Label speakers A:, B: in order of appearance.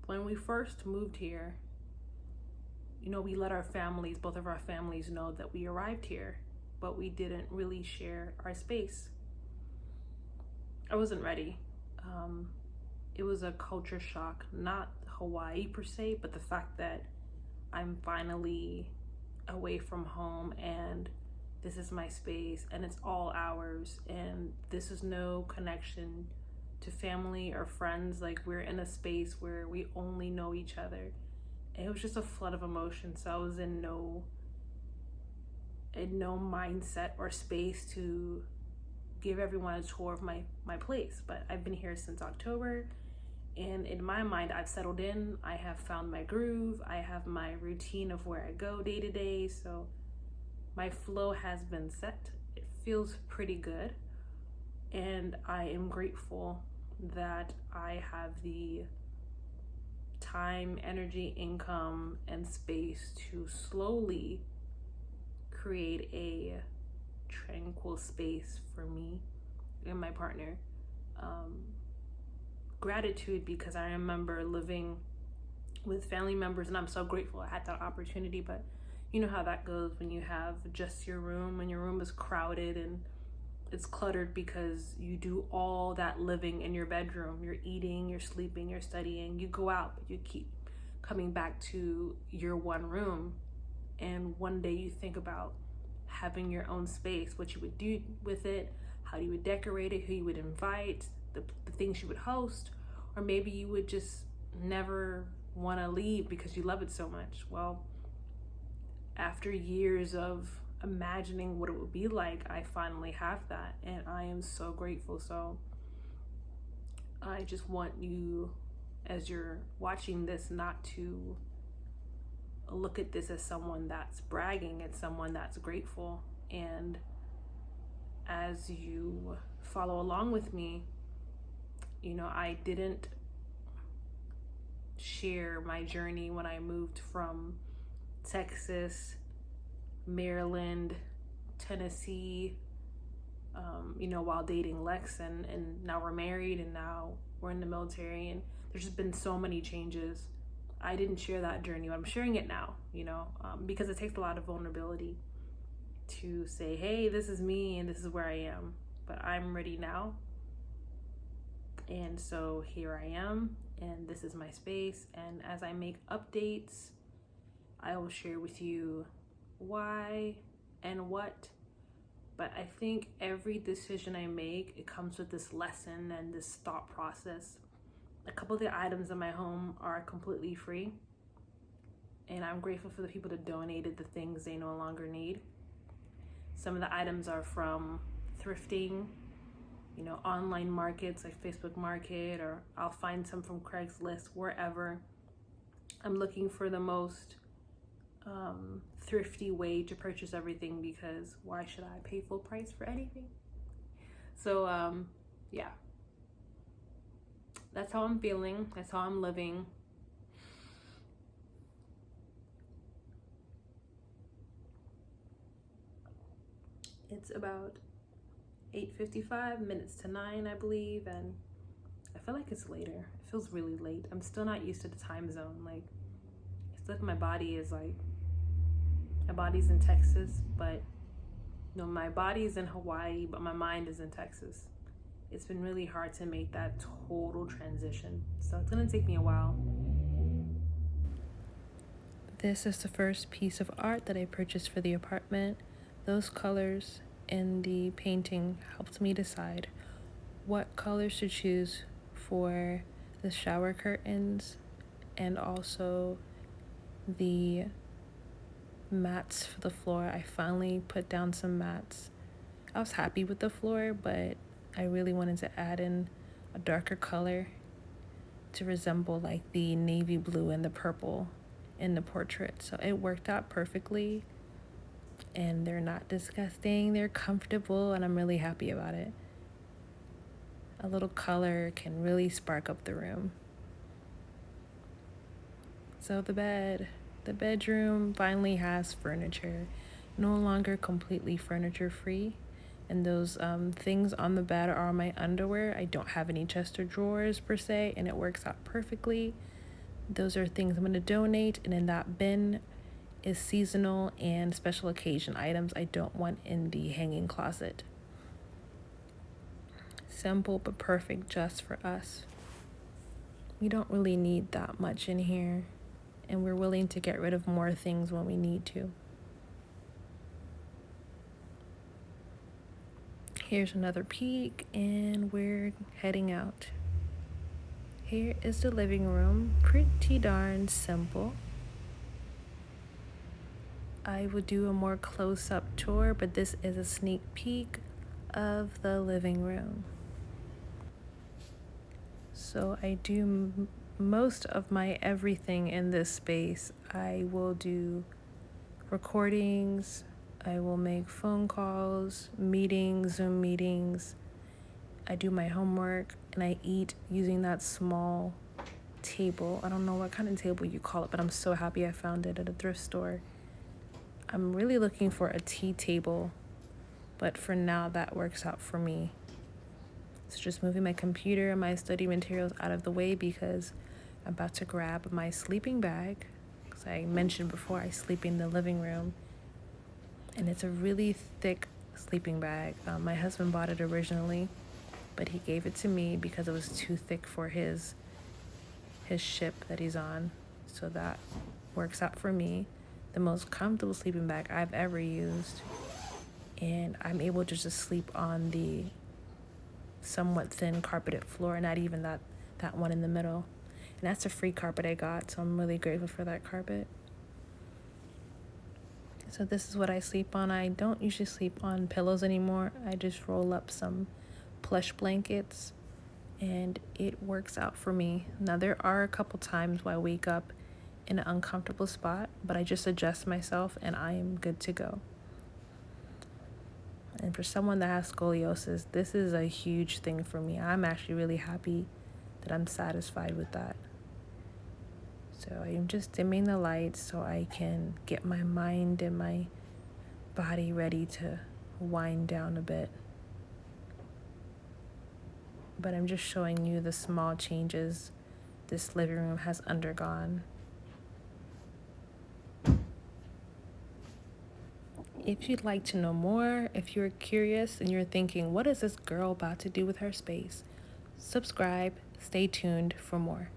A: when we first moved here, we let both of our families know that we arrived here, but we didn't really share our space. I wasn't ready. It was a culture shock, not Hawaii per se, but the fact that I'm finally away from home and this is my space and it's all ours and this is no connection to family or friends. Like, we're in a space where we only know each other. And it was just a flood of emotion. So I was in no mindset or space to give everyone a tour of my place. But I've been here since October, and in my mind, I've settled in. I have found my groove. I have my routine of where I go day to day. So my flow has been set. It feels pretty good. And I am grateful that I have the time, energy, income, and space to slowly create a tranquil space for me and my partner. Gratitude, because I remember living with family members, and I'm so grateful I had that opportunity. But you know how that goes when you have just your room and your room is crowded and it's cluttered because you do all that living in your bedroom. You're eating, you're sleeping, you're studying. You go out, but you keep coming back to your one room. And one day you think about having your own space, what you would do with it, how you would decorate it, who you would invite, the things you would host, or maybe you would just never want to leave because you love it so much. Well, after years of imagining what it would be like, I finally have that, and I am so grateful. So I just want you, as you're watching this, not to look at this as someone that's bragging. It's someone that's grateful. And as you follow along with me, I didn't share my journey when I moved from Texas, Maryland, Tennessee, while dating Lex, and now we're married, and now we're in the military, and there's just been so many changes. I didn't share that journey, but I'm sharing it now, because it takes a lot of vulnerability to say, hey, this is me and this is where I am, but I'm ready now. And so here I am, and this is my space. And as I make updates, I will share with you why and what. But I think every decision I make, it comes with this lesson and this thought process. A couple of the items in my home are completely free, and I'm grateful for the people that donated the things they no longer need. Some of the items are from thrifting, online markets like Facebook Market, or I'll find some from Craigslist, wherever. I'm looking for the most thrifty way to purchase everything, because why should I pay full price for anything? So yeah, that's how I'm feeling. That's how I'm living. It's about 8:55 minutes to 9, I believe, and I feel like it's later. It feels really late. I'm still not used to the time zone. Like, it's like my body's in Texas, but my body's in Hawaii, but my mind is in Texas. It's been really hard to make that total transition, so it's gonna take me a while. This is the first piece of art that I purchased for the apartment. Those colors in the painting helped me decide what colors to choose for the shower curtains, and also the mats for the floor. I finally put down some mats. I was happy with the floor, but I really wanted to add in a darker color to resemble like the navy blue and the purple in the portrait. So it worked out perfectly, and they're not disgusting. They're comfortable, and I'm really happy about it. A little color can really spark up the room. So the bedroom finally has furniture, no longer completely furniture free. And those things on the bed are my underwear. I don't have any chest or drawers per se, and it works out perfectly. Those are things I'm going to donate, and in that bin is seasonal and special occasion items I don't want in the hanging closet. Simple but perfect just for us. We don't really need that much in here, and we're willing to get rid of more things when we need to. Here's another peek, and we're heading out. Here is the living room, pretty darn simple. I will do a more close-up tour, but this is a sneak peek of the living room. So I do most of my everything in this space. I will do recordings, I will make phone calls, meetings, Zoom meetings. I do my homework, and I eat using that small table. I don't know what kind of table you call it, but I'm so happy I found it at a thrift store. I'm really looking for a tea table, but for now that works out for me. So just moving my computer and my study materials out of the way because I'm about to grab my sleeping bag. Because I mentioned before, I sleep in the living room, and it's a really thick sleeping bag. My husband bought it originally, but he gave it to me because it was too thick for his ship that he's on. So that works out for me. The most comfortable sleeping bag I've ever used, and I'm able to just sleep on the somewhat thin carpeted floor, not even that one in the middle. And that's a free carpet I got, so I'm really grateful for that carpet. So this is what I sleep on. I don't usually sleep on pillows anymore. I just roll up some plush blankets, and it works out for me. Now, there are a couple times where I wake up in an uncomfortable spot, but I just adjust myself and I am good to go. And for someone that has scoliosis, this is a huge thing for me. I'm actually really happy that I'm satisfied with that. So I'm just dimming the lights so I can get my mind and my body ready to wind down a bit. But I'm just showing you the small changes this living room has undergone. If you'd like to know more, if you're curious and you're thinking, what is this girl about to do with her space? Subscribe, stay tuned for more.